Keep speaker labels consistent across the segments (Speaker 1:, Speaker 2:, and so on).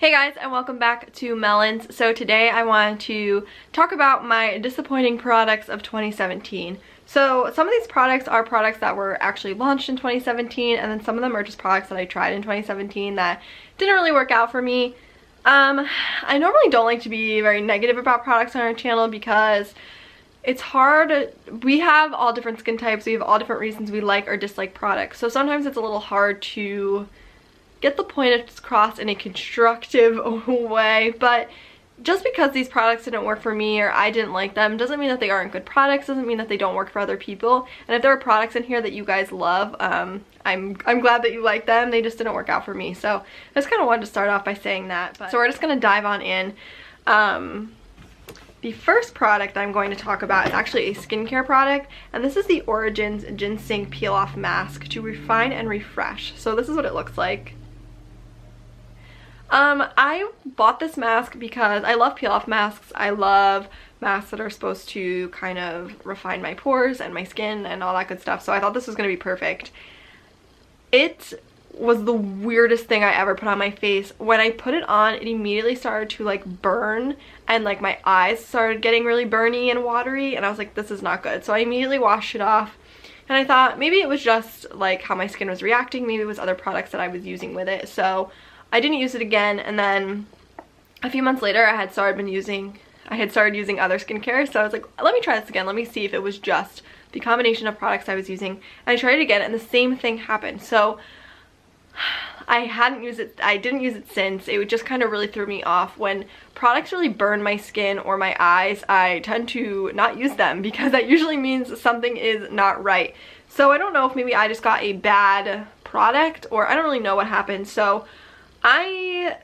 Speaker 1: Hey guys, and welcome back to Mellyns. So today I want to talk about my disappointing products of 2017. So some of these products are products that were actually launched in 2017, and then some of them are just products that I tried in 2017 that didn't really work out for me. I normally don't like to be very negative about products on our channel because it's hard. We have all different skin types, we have all different reasons we like or dislike products. So sometimes it's a little hard to get the point across in a constructive way, but just because these products didn't work for me or I didn't like them doesn't mean that they aren't good products, doesn't mean that they don't work for other people. And if there are products in here that you guys love, I'm glad that you like them. They just didn't work out for me. So I just kind of wanted to start off by saying that. So we're just going to dive on in. The first product I'm going to talk about is actually a skincare product, and this is the Origins Ginseng Peel Off Mask to Refine and Refresh. So this is what it looks like. I bought this mask because I love peel-off masks. I love masks that are supposed to kind of refine my pores and my skin and all that good stuff, so I thought this was going to be perfect. It was the weirdest thing I ever put on my face. When I put it on, it immediately started to like burn, and like my eyes started getting really burny and watery, and I was like, this is not good. So I immediately washed it off, and I thought maybe it was just like how my skin was reacting, maybe it was other products that I was using with it. So I didn't use it again, and then a few months later I had started using other skincare, so I was like, let me try this again, let me see if it was just the combination of products I was using. And I tried it again and the same thing happened. So I didn't use it since. It just kind of really threw me off. When products really burn my skin or my eyes, I tend to not use them because that usually means something is not right. So I don't know if maybe I just got a bad product, or I don't really know what happened. So I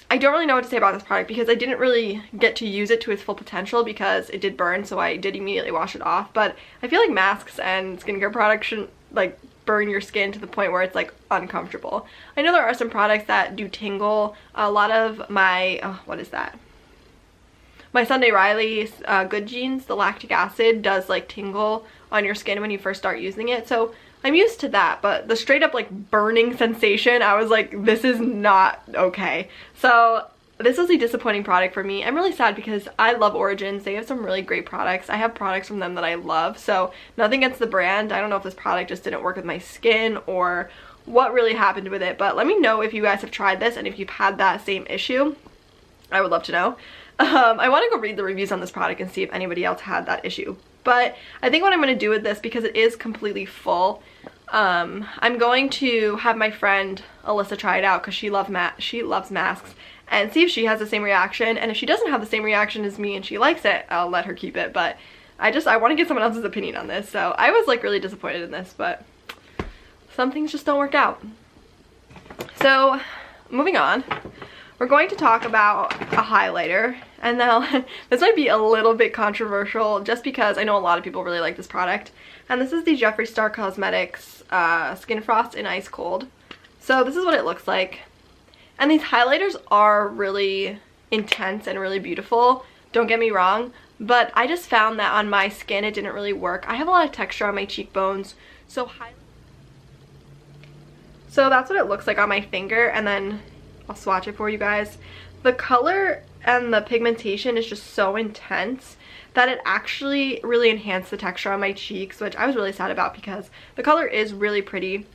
Speaker 1: don't really know what to say about this product because I didn't really get to use it to its full potential because it did burn, so I did immediately wash it off. But I feel like masks and skincare products shouldn't like burn your skin to the point where it's like uncomfortable. I know there are some products that do tingle. A lot of my, what is that? My Sunday Riley Good Genes, the lactic acid does like tingle on your skin when you first start using it. So I'm used to that, but the straight up like burning sensation, I was like, this is not okay. So this was a disappointing product for me. I'm really sad because I love Origins. They have some really great products. I have products from them that I love, so nothing against the brand. I don't know if this product just didn't work with my skin or what really happened with it, but let me know if you guys have tried this and if you've had that same issue. I would love to know. I want to go read the reviews on this product and see if anybody else had that issue. But I think what I'm going to do with this, because it is completely full, I'm going to have my friend Alyssa try it out because she loves masks, and see if she has the same reaction. And if she doesn't have the same reaction as me and she likes it, I'll let her keep it. But I want to get someone else's opinion on this. So I was like really disappointed in this, but some things just don't work out. So moving on, we're going to talk about a highlighter. And now this might be a little bit controversial just because I know a lot of people really like this product. And this is the Jeffree Star Cosmetics Skin Frost in Ice Cold. So this is what it looks like. And these highlighters are really intense and really beautiful, don't get me wrong, but I just found that on my skin it didn't really work. I have a lot of texture on my cheekbones, so that's what it looks like on my finger, and then I'll swatch it for you guys. The color and the pigmentation is just so intense that it actually really enhanced the texture on my cheeks, which I was really sad about because the color is really pretty.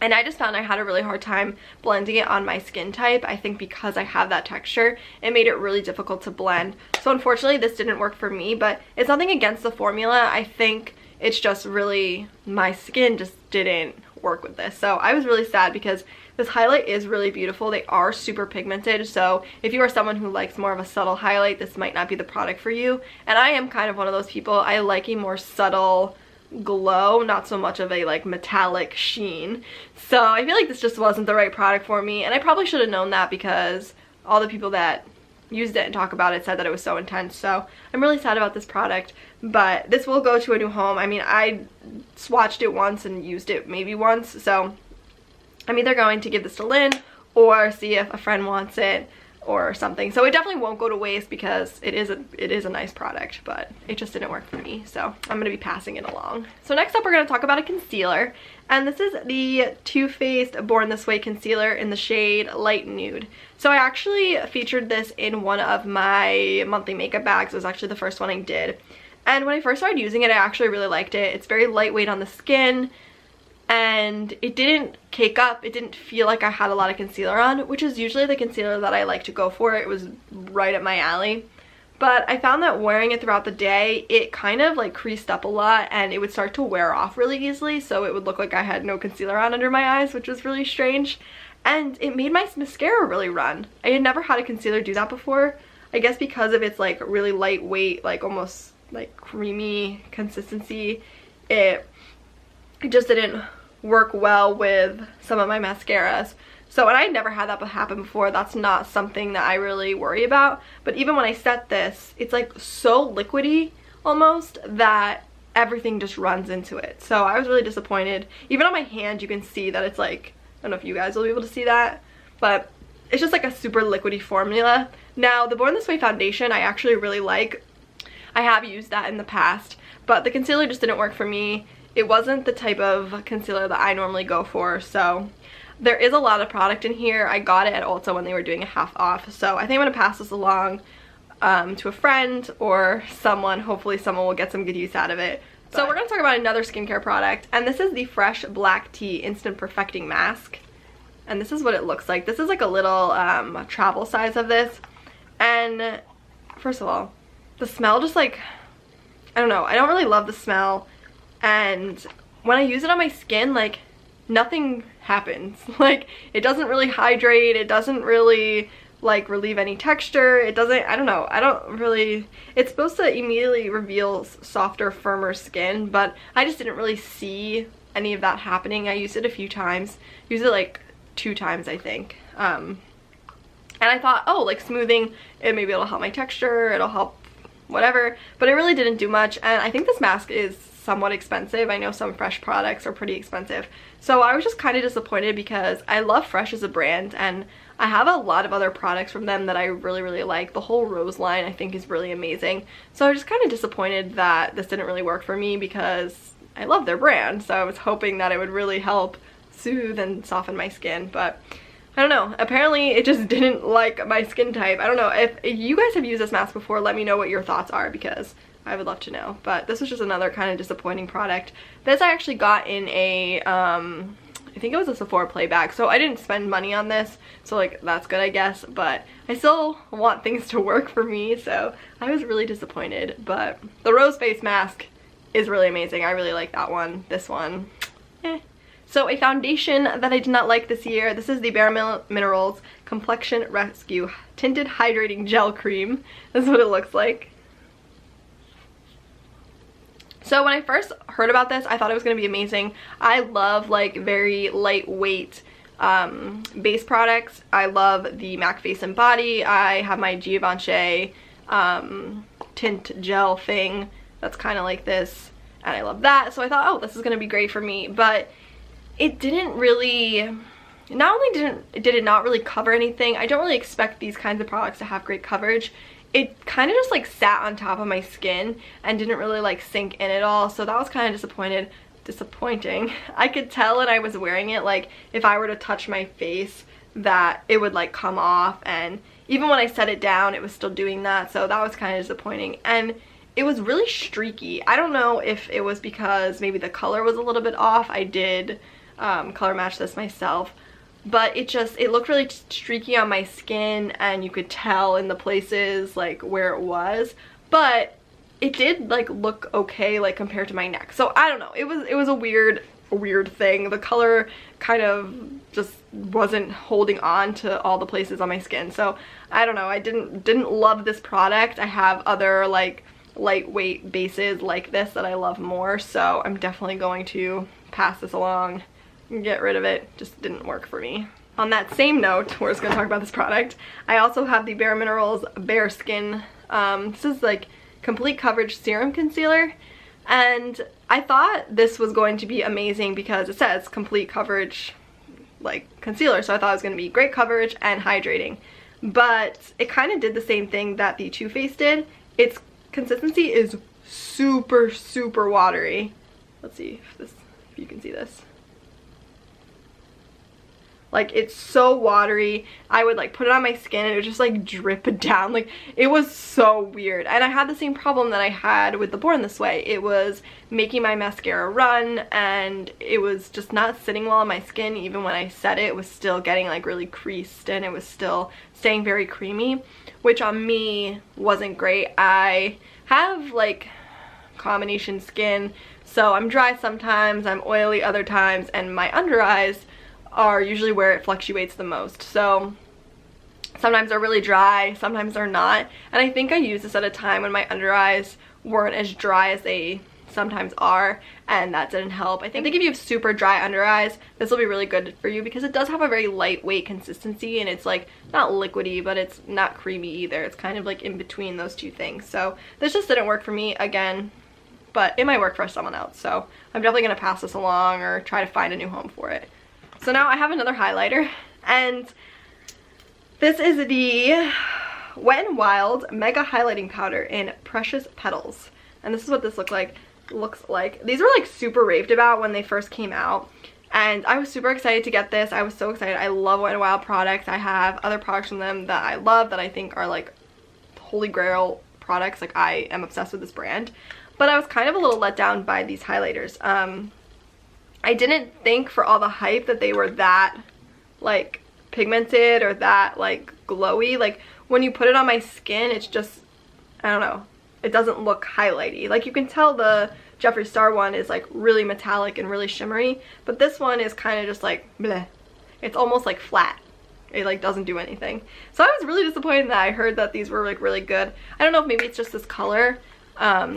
Speaker 1: And I just found I had a really hard time blending it on my skin type. I think because I have that texture, it made it really difficult to blend. So unfortunately this didn't work for me, but it's nothing against the formula. I think it's just really, my skin just didn't work with this. So I was really sad because this highlight is really beautiful. They are super pigmented, so if you are someone who likes more of a subtle highlight, this might not be the product for you. And I am kind of one of those people. I like a more subtle glow, not so much of a like metallic sheen. So I feel like this just wasn't the right product for me, and I probably should have known that because all the people that used it and talk about it said that it was so intense. So I'm really sad about this product, but this will go to a new home. I mean, I swatched it once and used it maybe once, so I'm either going to give this to Lyn or see if a friend wants it. or something. So it definitely won't go to waste because it is a nice product, but it just didn't work for me. So I'm gonna be passing it along. So next up we're gonna talk about a concealer, and this is the Too Faced Born This Way concealer in the shade Light Nude. So I actually featured this in one of my monthly makeup bags. It was actually the first one I did. And when I first started using it, I actually really liked it. It's very lightweight on the skin, and it didn't cake up. It didn't feel like I had a lot of concealer on, which is usually the concealer that I like to go for. It was right up my alley. But I found that wearing it throughout the day, it kind of like creased up a lot, and it would start to wear off really easily, so it would look like I had no concealer on under my eyes, which was really strange. And it made my mascara really run. I had never had a concealer do that before. I guess because of its like really lightweight, like almost like creamy consistency, it just didn't work well with some of my mascaras. So, and I never had that happen before. That's not something that I really worry about. But even when I set this, it's like so liquidy almost that everything just runs into it. So I was really disappointed. Even on my hand, you can see that it's like, I don't know if you guys will be able to see that, but it's just like a super liquidy formula. Now, the Born This Way foundation I actually really like. I have used that in the past, but the concealer just didn't work for me. It wasn't the type of concealer that I normally go for, so there is a lot of product in here. I got it at Ulta when they were doing a half off, so I think I'm going to pass this along to a friend or someone. Hopefully someone will get some good use out of it. So we're going to talk about another skincare product, and this is the Fresh Black Tea Instant Perfecting Mask. And this is what it looks like. This is like a little travel size of this. And first of all, the smell just like, I don't know. I don't really love the smell. And when I use it on my skin, like nothing happens. Like it doesn't really hydrate. It doesn't really like relieve any texture. It doesn't, I don't know. I don't really, it's supposed to immediately reveal softer, firmer skin, but I just didn't really see any of that happening. I used it a few times. Used it like 2 times, I think. And I thought, oh, like smoothing, maybe it'll help my texture, it'll help whatever, but it really didn't do much. And I think this mask is somewhat expensive. I know some Fresh products are pretty expensive. So I was just kind of disappointed because I love Fresh as a brand, and I have a lot of other products from them that I really, really like. The whole Rose line I think is really amazing. So I was just kind of disappointed that this didn't really work for me because I love their brand. So I was hoping that it would really help soothe and soften my skin, but I don't know. Apparently it just didn't like my skin type. I don't know. If you guys have used this mask before, let me know what your thoughts are because I would love to know. But this was just another kind of disappointing product. This I actually got in a, I think it was a Sephora play bag. So I didn't spend money on this. So like that's good I guess. But I still want things to work for me. So I was really disappointed. But the rose face mask is really amazing. I really like that one. This one, eh. So a foundation that I did not like this year, this is the Bare Minerals Complexion Rescue Tinted Hydrating Gel Cream. This is what it looks like. So when I first heard about this, I thought it was going to be amazing. I love like very lightweight base products. I love the MAC Face and Body. I have my Givenchy tint gel thing that's kind of like this, and I love that. So I thought, oh, this is going to be great for me, but it didn't really, not only did it not really cover anything, I don't really expect these kinds of products to have great coverage. It kind of just like sat on top of my skin and didn't really like sink in at all. So that was kind of disappointing. I could tell when I was wearing it, like if I were to touch my face, that it would like come off, and even when I set it down it was still doing that. So that was kind of disappointing, and it was really streaky. I don't know if it was because maybe the color was a little bit off. I did color match this myself, but it looked really streaky on my skin, and you could tell in the places like where it was, but it did like look okay like compared to my neck. So I don't know, it was a weird thing. The color kind of just wasn't holding on to all the places on my skin. So I don't know, I didn't love this product. I have other like lightweight bases like this that I love more, so I'm definitely going to pass this along and get rid of it. Just didn't work for me. On that same note, we're just gonna talk about this product. I also have the Bare Minerals Bare Skin. This is like complete coverage serum concealer, and I thought this was going to be amazing because it says complete coverage like concealer, so I thought it was going to be great coverage and hydrating. but it kind of did the same thing that the Too Faced did. Its consistency is super, super watery. Let's see if you can see this. Like, it's so watery. I would like put it on my skin and it would just like drip down. Like, it was so weird. And I had the same problem that I had with the Born This Way. It was making my mascara run and it was just not sitting well on my skin. Even when I set it, it was still getting like really creased and it was still staying very creamy, which on me wasn't great. I have like combination skin, so I'm dry sometimes, I'm oily other times, and my under eyes are usually where it fluctuates the most. So sometimes they're really dry, sometimes they're not, and I think I used this at a time when my under eyes weren't as dry as they sometimes are, and that didn't help. I think if you have super dry under eyes, this will be really good for you because it does have a very lightweight consistency, and it's like not liquidy, but it's not creamy either. It's kind of like in between those two things. So this just didn't work for me again, but it might work for someone else. So I'm definitely gonna pass this along or try to find a new home for it. So now I have another highlighter, and this is the Wet n Wild Mega Highlighting Powder in Precious Petals. And this is what this looks like. These were like super raved about when they first came out, and I was super excited to get this. I was so excited. I love Wet n Wild products. I have other products from them that I love, that I think are like holy grail products. Like, I am obsessed with this brand. But I was kind of a little let down by these highlighters. I didn't think for all the hype that they were that like pigmented or that like glowy. Like, when you put it on my skin, it's just, I don't know, it doesn't look highlighty. Like, you can tell the Jeffree Star one is like really metallic and really shimmery, but this one is kind of just like bleh. It's almost like flat. It like doesn't do anything. So I was really disappointed that I heard that these were like really good. I don't know if maybe it's just this color.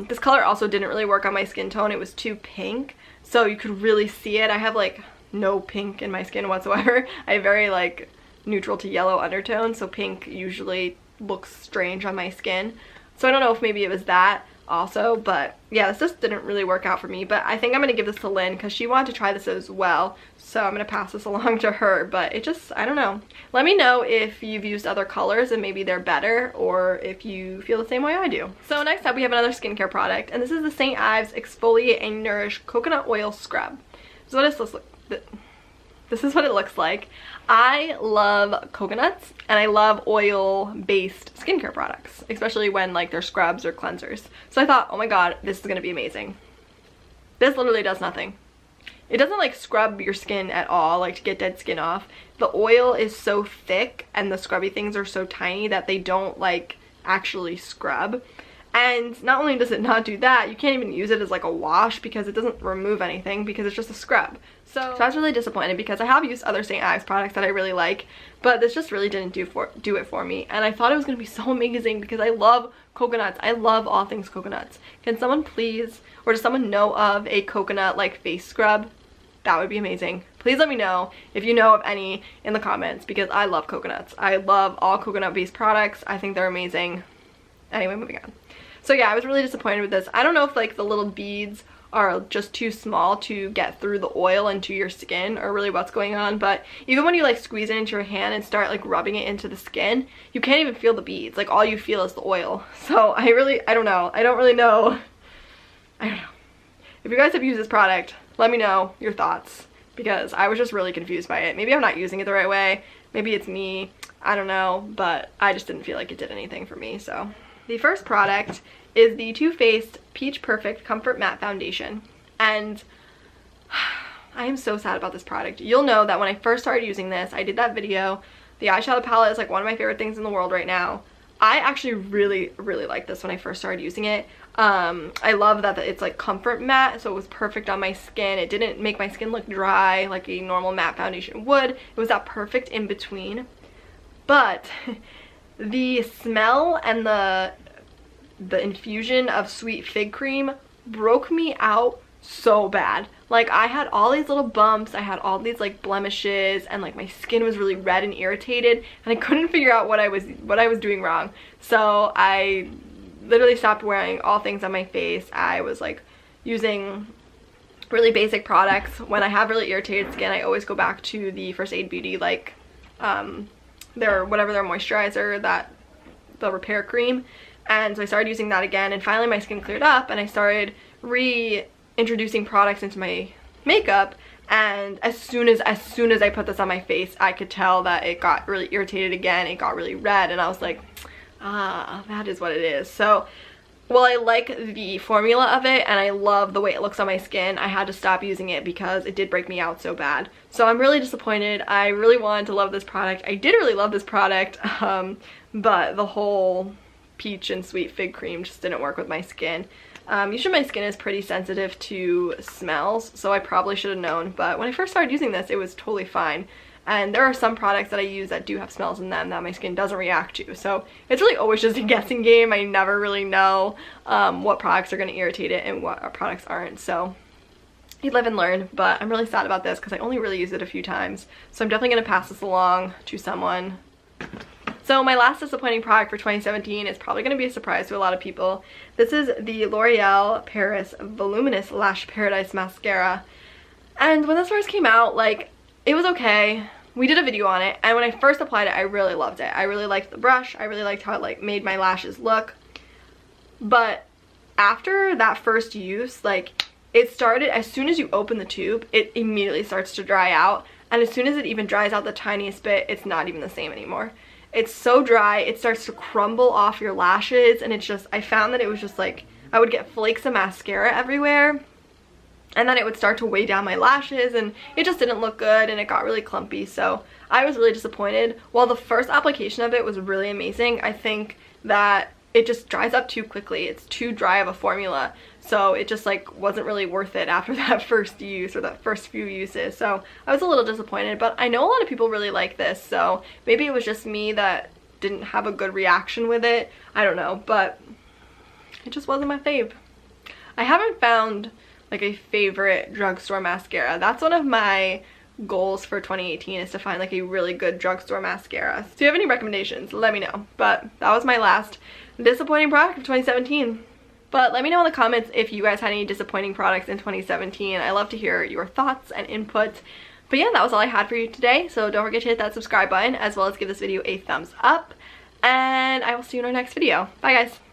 Speaker 1: This color also didn't really work on my skin tone. It was too pink, so you could really see it. I have like no pink in my skin whatsoever. I have very like neutral to yellow undertones, so pink usually looks strange on my skin. So I don't know if maybe it was that also, but yeah, this just didn't really work out for me. But I think I'm gonna give this to Lyn because she wanted to try this as well, so I'm gonna pass this along to her. But it just, I don't know. Let me know if you've used other colors and maybe they're better, or if you feel the same way I do. So next up we have another skincare product, and this is the St. Ives Exfoliate and Nourish Coconut Oil Scrub. So this is what it looks like. I love coconuts and I love oil-based skincare products, especially when like they're scrubs or cleansers. So I thought, oh my god, this is gonna be amazing. This literally does nothing. It doesn't like scrub your skin at all, like to get dead skin off. The oil is so thick and the scrubby things are so tiny that they don't like actually scrub. And not only does it not do that, you can't even use it as like a wash because it doesn't remove anything because it's just a scrub. So I was really disappointed because I have used other St. Ives products that I really like, but this just really didn't do it for me. And I thought it was going to be so amazing because I love coconuts. I love all things coconuts. Can someone please, or does someone know of a coconut like face scrub? That would be amazing. Please let me know if you know of any in the comments because I love coconuts. I love all coconut based products. I think they're amazing. Anyway, moving on. So yeah, I was really disappointed with this. I don't know if like the little beads are just too small to get through the oil into your skin or really what's going on, but even when you like squeeze it into your hand and start like rubbing it into the skin, you can't even feel the beads. Like, all you feel is the oil. So I don't know. I don't really know. I don't know. If you guys have used this product, let me know your thoughts because I was just really confused by it. Maybe I'm not using it the right way. Maybe it's me. I don't know, but I just didn't feel like it did anything for me, so. The first product is the Too Faced Peach Perfect Comfort Matte Foundation, and I am so sad about this product. You'll know that when I first started using this, I did that video. The eyeshadow palette is like one of my favorite things in the world right now. I actually really liked this when I first started using it. I love that it's like comfort matte, so it was perfect on my skin. It didn't make my skin look dry like a normal matte foundation would. It was that perfect in between. But the smell and the infusion of sweet fig cream broke me out so bad. Like, I had all these little bumps, I had all these like blemishes, and like my skin was really red and irritated, and I couldn't figure out what I was doing wrong. So I literally stopped wearing all things on my face. I was like using really basic products. When I have really irritated skin, I always go back to the First Aid Beauty like whatever their moisturizer, the repair cream. And so I started using that again, and finally my skin cleared up and I started reintroducing products into my makeup. And as soon as I put this on my face, I could tell that it got really irritated again. It got really red, and I was like, ah, that is what it is. So while I like the formula of it and I love the way it looks on my skin, I had to stop using it because it did break me out so bad. So I'm really disappointed. I really wanted to love this product. I did really love this product, but the whole peach and sweet fig cream just didn't work with my skin. Usually my skin is pretty sensitive to smells, so I probably should have known, but when I first started using this, it was totally fine. And there are some products that I use that do have smells in them that my skin doesn't react to, so it's really always just a guessing game. I never really know what products are going to irritate it and what products aren't, so you live and learn. But I'm really sad about this because I only really used it a few times, so I'm definitely going to pass this along to someone. So my last disappointing product for 2017 is probably going to be a surprise to a lot of people. This is the L'Oreal Paris Voluminous Lash Paradise Mascara. And when this first came out, like, it was okay. We did a video on it, and when I first applied it, I really loved it. I really liked the brush. I really liked how it like made my lashes look. But after that first use, like, it started, as soon as you open the tube, it immediately starts to dry out. And as soon as it even dries out the tiniest bit, it's not even the same anymore. It's so dry, it starts to crumble off your lashes, and it's just, I found that it was just like, I would get flakes of mascara everywhere, and then it would start to weigh down my lashes, and it just didn't look good, and it got really clumpy, so I was really disappointed. While the first application of it was really amazing, I think that it just dries up too quickly. It's too dry of a formula, so it just like wasn't really worth it after that first use or that first few uses. So I was a little disappointed, but I know a lot of people really like this, so maybe it was just me that didn't have a good reaction with it. I don't know, but it just wasn't my fave. I haven't found like a favorite drugstore mascara. That's one of my goals for 2018, is to find like a really good drugstore mascara. So if you have any recommendations, let me know. But that was my last disappointing product of 2017. But let me know in the comments if you guys had any disappointing products in 2017. I love to hear your thoughts and input. But yeah, that was all I had for you today. So don't forget to hit that subscribe button, as well as give this video a thumbs up. And I will see you in our next video. Bye guys.